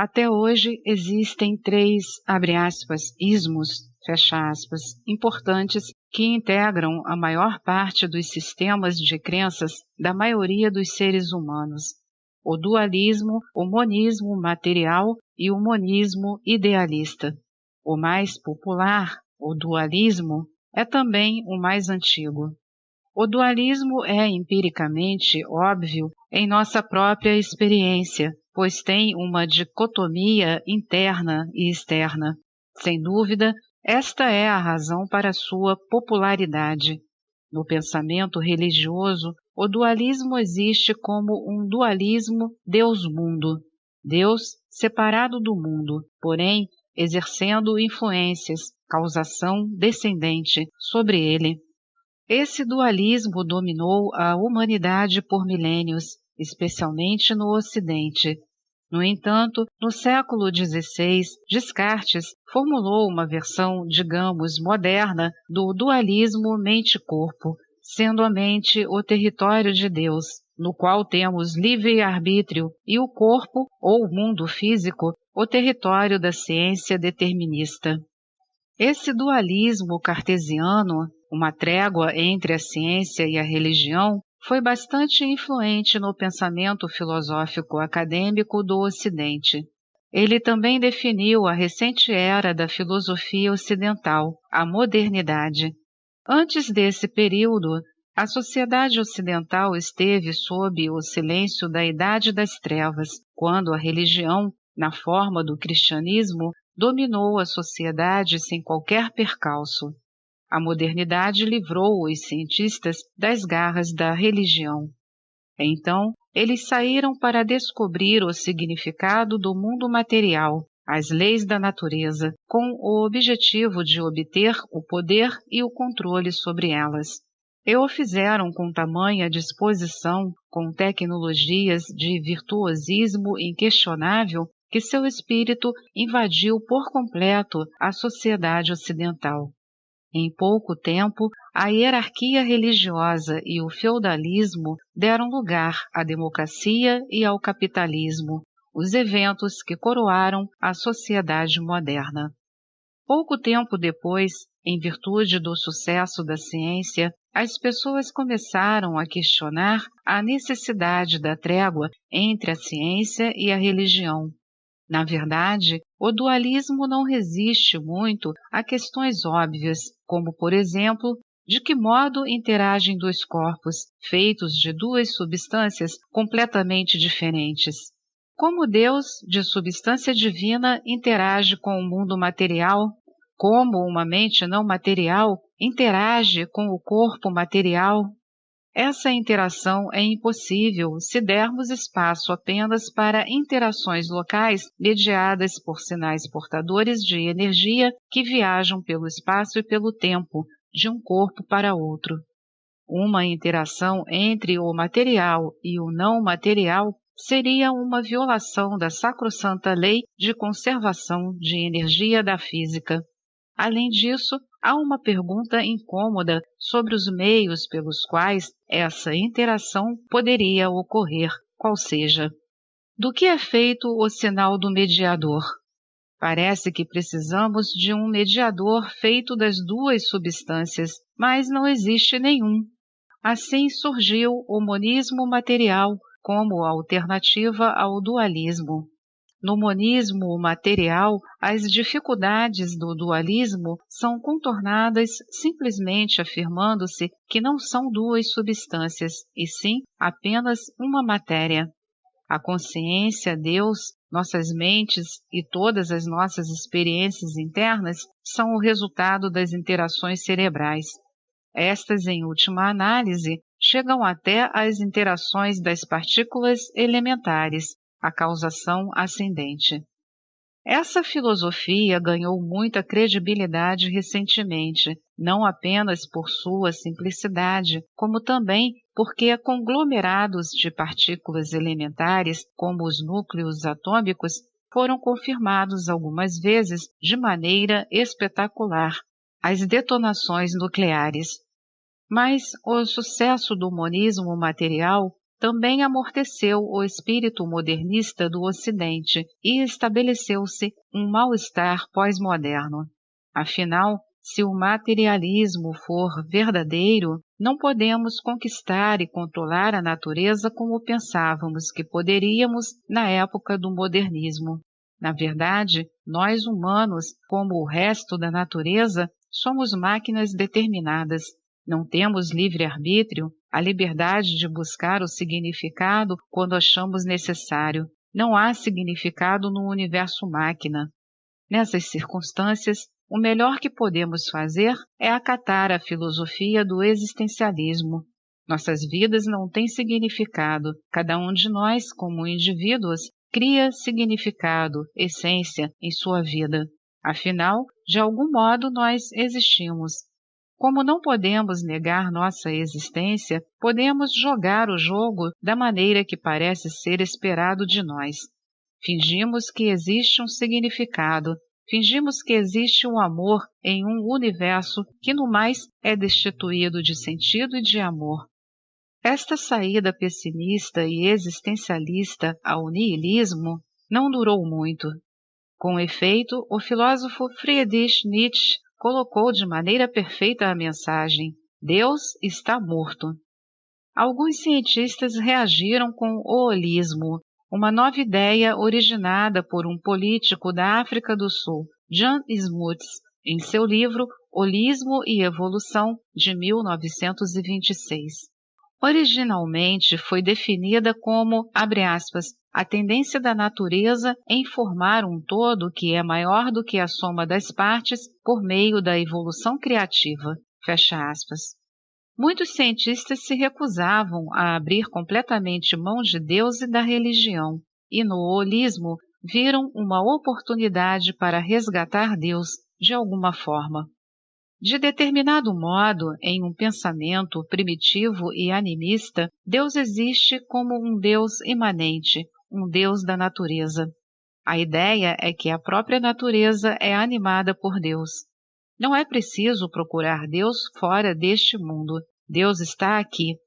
Até hoje existem três, abre aspas, ismos, fecha aspas, importantes que integram a maior parte dos sistemas de crenças da maioria dos seres humanos: o dualismo, o monismo material e o monismo idealista. O mais popular, o dualismo, é também o mais antigo. O dualismo é empiricamente óbvio em nossa própria experiência, pois tem uma dicotomia interna e externa. Sem dúvida, esta é a razão para sua popularidade. No pensamento religioso, o dualismo existe como um dualismo Deus-mundo. Deus separado do mundo, porém exercendo influências, causação descendente sobre ele. Esse dualismo dominou a humanidade por milênios, especialmente no Ocidente. No entanto, no século XVI, Descartes formulou uma versão, digamos, moderna do dualismo mente-corpo, sendo a mente o território de Deus, no qual temos livre-arbítrio, e o corpo, ou mundo físico, o território da ciência determinista. Esse dualismo cartesiano, uma trégua entre a ciência e a religião, foi bastante influente no pensamento filosófico acadêmico do Ocidente. Ele também definiu a recente era da filosofia ocidental, a modernidade. Antes desse período, a sociedade ocidental esteve sob o silêncio da Idade das Trevas, quando a religião, na forma do cristianismo, dominou a sociedade sem qualquer percalço. A modernidade livrou os cientistas das garras da religião. Então, eles saíram para descobrir o significado do mundo material, as leis da natureza, com o objetivo de obter o poder e o controle sobre elas. E o fizeram com tamanha disposição, com tecnologias de virtuosismo inquestionável, que seu espírito invadiu por completo a sociedade ocidental. Em pouco tempo, a hierarquia religiosa e o feudalismo deram lugar à democracia e ao capitalismo, os eventos que coroaram a sociedade moderna. Pouco tempo depois, em virtude do sucesso da ciência, as pessoas começaram a questionar a necessidade da trégua entre a ciência e a religião. Na verdade, o dualismo não resiste muito a questões óbvias, como, por exemplo, de que modo interagem dois corpos, feitos de duas substâncias completamente diferentes. Como Deus, de substância divina, interage com o mundo material, como uma mente não material interage com o corpo material. Essa interação é impossível se dermos espaço apenas para interações locais mediadas por sinais portadores de energia que viajam pelo espaço e pelo tempo, de um corpo para outro. Uma interação entre o material e o não material seria uma violação da sacrossanta lei de conservação de energia da física. Além disso, há uma pergunta incômoda sobre os meios pelos quais essa interação poderia ocorrer, qual seja. Do que é feito o sinal do mediador? Parece que precisamos de um mediador feito das duas substâncias, mas não existe nenhum. Assim surgiu o monismo material como alternativa ao dualismo. No monismo material, as dificuldades do dualismo são contornadas simplesmente afirmando-se que não são duas substâncias, e sim apenas uma matéria. A consciência, Deus, nossas mentes e todas as nossas experiências internas são o resultado das interações cerebrais. Estas, em última análise, chegam até às interações das partículas elementares, a causação ascendente. Essa filosofia ganhou muita credibilidade recentemente, não apenas por sua simplicidade, como também porque conglomerados de partículas elementares, como os núcleos atômicos, foram confirmados algumas vezes de maneira espetacular, as detonações nucleares. Mas o sucesso do monismo material também amorteceu o espírito modernista do Ocidente e estabeleceu-se um mal-estar pós-moderno. Afinal, se o materialismo for verdadeiro, não podemos conquistar e controlar a natureza como pensávamos que poderíamos na época do modernismo. Na verdade, nós humanos, como o resto da natureza, somos máquinas determinadas. Não temos livre-arbítrio, a liberdade de buscar o significado quando achamos necessário. Não há significado no universo máquina. Nessas circunstâncias, o melhor que podemos fazer é acatar a filosofia do existencialismo. Nossas vidas não têm significado. Cada um de nós, como indivíduos, cria significado, essência em sua vida. Afinal, de algum modo nós existimos. Como não podemos negar nossa existência, podemos jogar o jogo da maneira que parece ser esperado de nós. Fingimos que existe um significado, fingimos que existe um amor em um universo que no mais é destituído de sentido e de amor. Esta saída pessimista e existencialista ao niilismo não durou muito. Com efeito, o filósofo Friedrich Nietzsche colocou de maneira perfeita a mensagem: Deus está morto. Alguns cientistas reagiram com o holismo, uma nova ideia originada por um político da África do Sul, Jan Smuts, em seu livro Holismo e Evolução, de 1926. Originalmente foi definida como, abre aspas, a tendência da natureza em formar um todo que é maior do que a soma das partes por meio da evolução criativa, fecha aspas. Muitos cientistas se recusavam a abrir completamente mão de Deus e da religião, e no holismo viram uma oportunidade para resgatar Deus de alguma forma. De determinado modo, em um pensamento primitivo e animista, Deus existe como um Deus imanente, um Deus da natureza. A ideia é que a própria natureza é animada por Deus. Não é preciso procurar Deus fora deste mundo. Deus está aqui.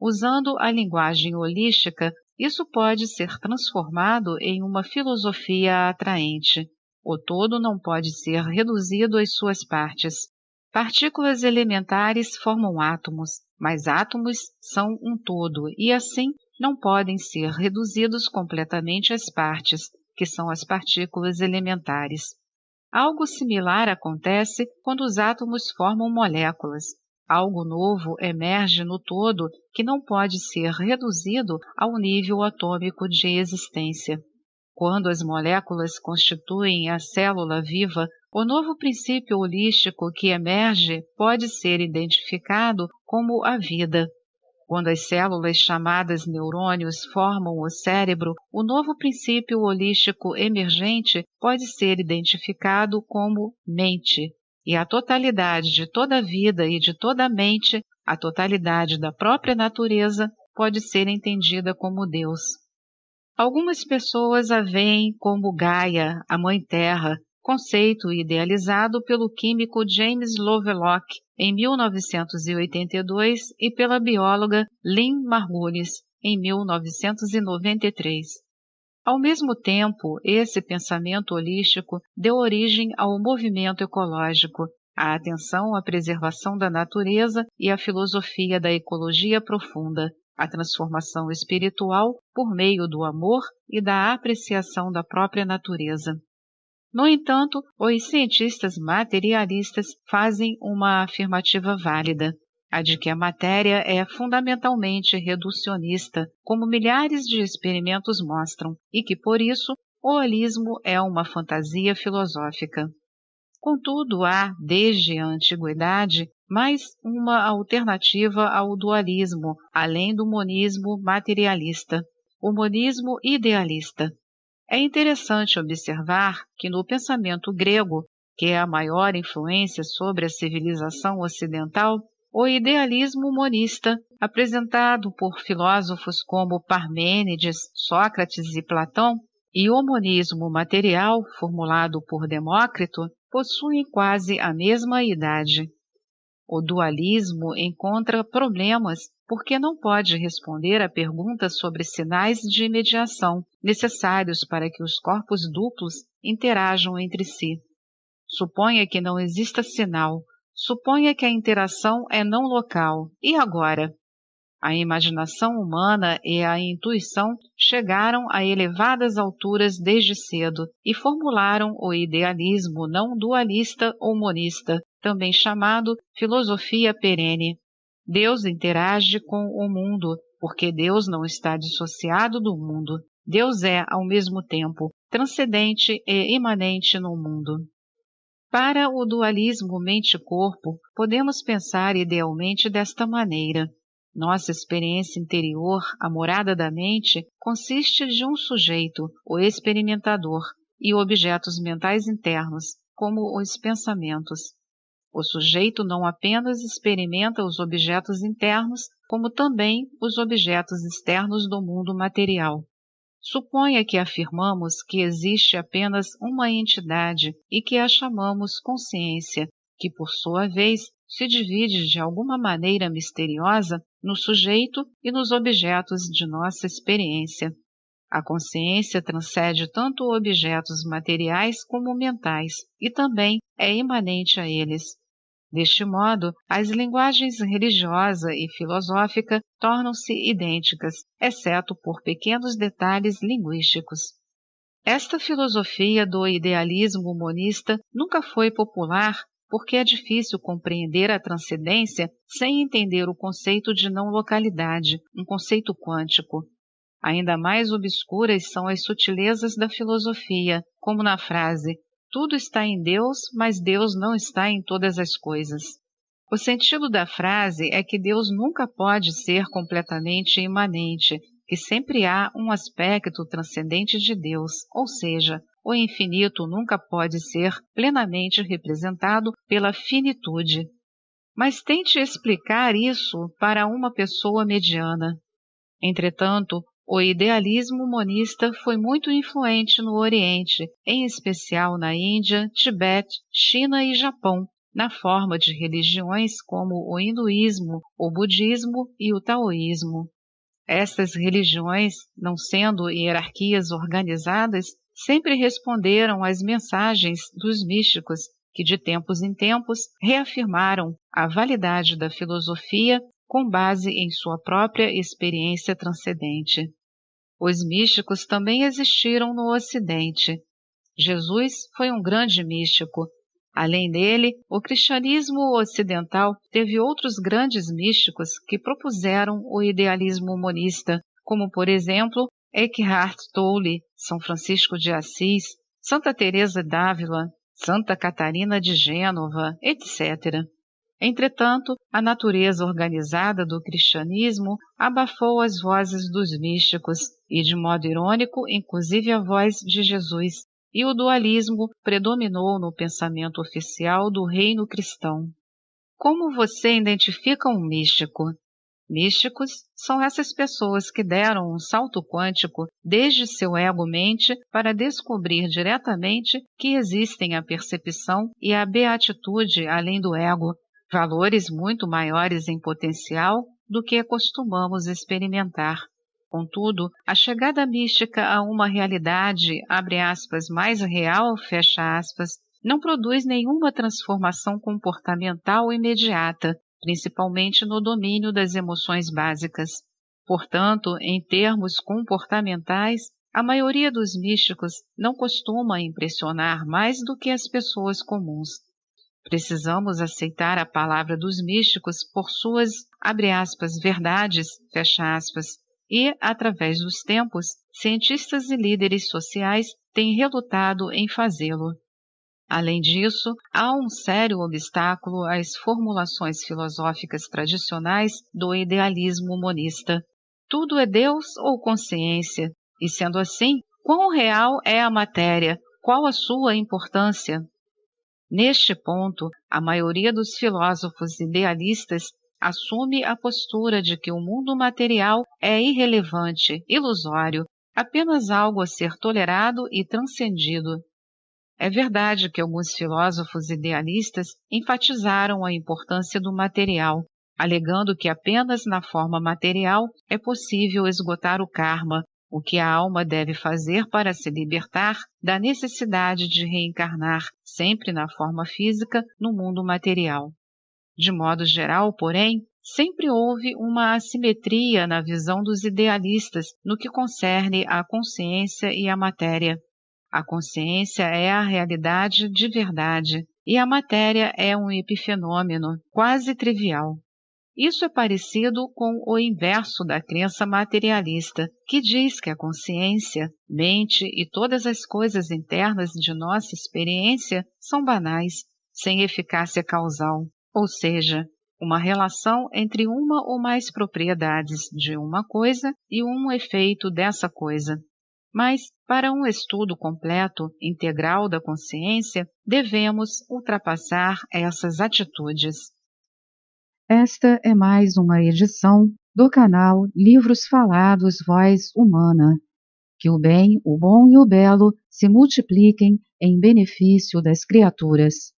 Usando a linguagem holística, isso pode ser transformado em uma filosofia atraente. O todo não pode ser reduzido às suas partes. Partículas elementares formam átomos, mas átomos são um todo e, assim, não podem ser reduzidos completamente às partes, que são as partículas elementares. Algo similar acontece quando os átomos formam moléculas. Algo novo emerge no todo que não pode ser reduzido ao nível atômico de existência. Quando as moléculas constituem a célula viva, o novo princípio holístico que emerge pode ser identificado como a vida. Quando as células chamadas neurônios formam o cérebro, o novo princípio holístico emergente pode ser identificado como mente. E a totalidade de toda a vida e de toda a mente, a totalidade da própria natureza, pode ser entendida como Deus. Algumas pessoas a veem como Gaia, a Mãe Terra, conceito idealizado pelo químico James Lovelock em 1982 e pela bióloga Lynn Margulis em 1993. Ao mesmo tempo, esse pensamento holístico deu origem ao movimento ecológico, à atenção à preservação da natureza e à filosofia da ecologia profunda, a transformação espiritual por meio do amor e da apreciação da própria natureza. No entanto, os cientistas materialistas fazem uma afirmativa válida, a de que a matéria é fundamentalmente reducionista, como milhares de experimentos mostram, e que, por isso, o holismo é uma fantasia filosófica. Contudo, há, desde a antiguidade, mais uma alternativa ao dualismo, além do monismo materialista, o monismo idealista. É interessante observar que no pensamento grego, que é a maior influência sobre a civilização ocidental, o idealismo monista, apresentado por filósofos como Parmênides, Sócrates e Platão, e o monismo material, formulado por Demócrito, possuem quase a mesma idade. O dualismo encontra problemas porque não pode responder a perguntas sobre sinais de mediação necessários para que os corpos duplos interajam entre si. Suponha que não exista sinal. Suponha que a interação é não local. E agora? A imaginação humana e a intuição chegaram a elevadas alturas desde cedo e formularam o idealismo não dualista ou monista, também chamado filosofia perene. Deus interage com o mundo, porque Deus não está dissociado do mundo. Deus é, ao mesmo tempo, transcendente e imanente no mundo. Para o dualismo mente-corpo, podemos pensar idealmente desta maneira. Nossa experiência interior, a morada da mente, consiste de um sujeito, o experimentador, e objetos mentais internos, como os pensamentos. O sujeito não apenas experimenta os objetos internos, como também os objetos externos do mundo material. Suponha que afirmamos que existe apenas uma entidade e que a chamamos consciência, que por sua vez se divide de alguma maneira misteriosa no sujeito e nos objetos de nossa experiência. A consciência transcende tanto objetos materiais como mentais e também é imanente a eles. Deste modo, as linguagens religiosa e filosófica tornam-se idênticas, exceto por pequenos detalhes linguísticos. Esta filosofia do idealismo monista nunca foi popular porque é difícil compreender a transcendência sem entender o conceito de não localidade, um conceito quântico. Ainda mais obscuras são as sutilezas da filosofia, como na frase "tudo está em Deus, mas Deus não está em todas as coisas". O sentido da frase é que Deus nunca pode ser completamente imanente, que sempre há um aspecto transcendente de Deus, ou seja, o infinito nunca pode ser plenamente representado pela finitude. Mas tente explicar isso para uma pessoa mediana. Entretanto, o idealismo monista foi muito influente no Oriente, em especial na Índia, Tibete, China e Japão, na forma de religiões como o hinduísmo, o budismo e o taoísmo. Estas religiões, não sendo hierarquias organizadas, sempre responderam às mensagens dos místicos, que de tempos em tempos reafirmaram a validade da filosofia com base em sua própria experiência transcendente. Os místicos também existiram no Ocidente. Jesus foi um grande místico. Além dele, o cristianismo ocidental teve outros grandes místicos que propuseram o idealismo monista, como, por exemplo, Eckhart Tolle, São Francisco de Assis, Santa Teresa d'Ávila, Santa Catarina de Gênova, etc. Entretanto, a natureza organizada do cristianismo abafou as vozes dos místicos e, de modo irônico, inclusive a voz de Jesus, e o dualismo predominou no pensamento oficial do reino cristão. Como você identifica um místico? Místicos são essas pessoas que deram um salto quântico desde seu ego-mente para descobrir diretamente que existem a percepção e a beatitude além do ego, valores muito maiores em potencial do que costumamos experimentar. Contudo, a chegada mística a uma realidade, abre aspas, mais real, fecha aspas, não produz nenhuma transformação comportamental imediata, principalmente no domínio das emoções básicas. Portanto, em termos comportamentais, a maioria dos místicos não costuma impressionar mais do que as pessoas comuns. Precisamos aceitar a palavra dos místicos por suas, abre aspas, verdades, fecha aspas, e, através dos tempos, cientistas e líderes sociais têm relutado em fazê-lo. Além disso, há um sério obstáculo às formulações filosóficas tradicionais do idealismo monista. Tudo é Deus ou consciência? E sendo assim, quão real é a matéria? Qual a sua importância? Neste ponto, a maioria dos filósofos idealistas assume a postura de que o mundo material é irrelevante, ilusório, apenas algo a ser tolerado e transcendido. É verdade que alguns filósofos idealistas enfatizaram a importância do material, alegando que apenas na forma material é possível esgotar o karma, o que a alma deve fazer para se libertar da necessidade de reencarnar sempre na forma física no mundo material. De modo geral, porém, sempre houve uma assimetria na visão dos idealistas no que concerne à consciência e à matéria. A consciência é a realidade de verdade e a matéria é um epifenômeno quase trivial. Isso é parecido com o inverso da crença materialista, que diz que a consciência, mente e todas as coisas internas de nossa experiência são banais, sem eficácia causal, ou seja, uma relação entre uma ou mais propriedades de uma coisa e um efeito dessa coisa. Mas, para um estudo completo, integral da consciência, devemos ultrapassar essas atitudes. Esta é mais uma edição do canal Livros Falados Voz Humana. Que o bem, o bom e o belo se multipliquem em benefício das criaturas.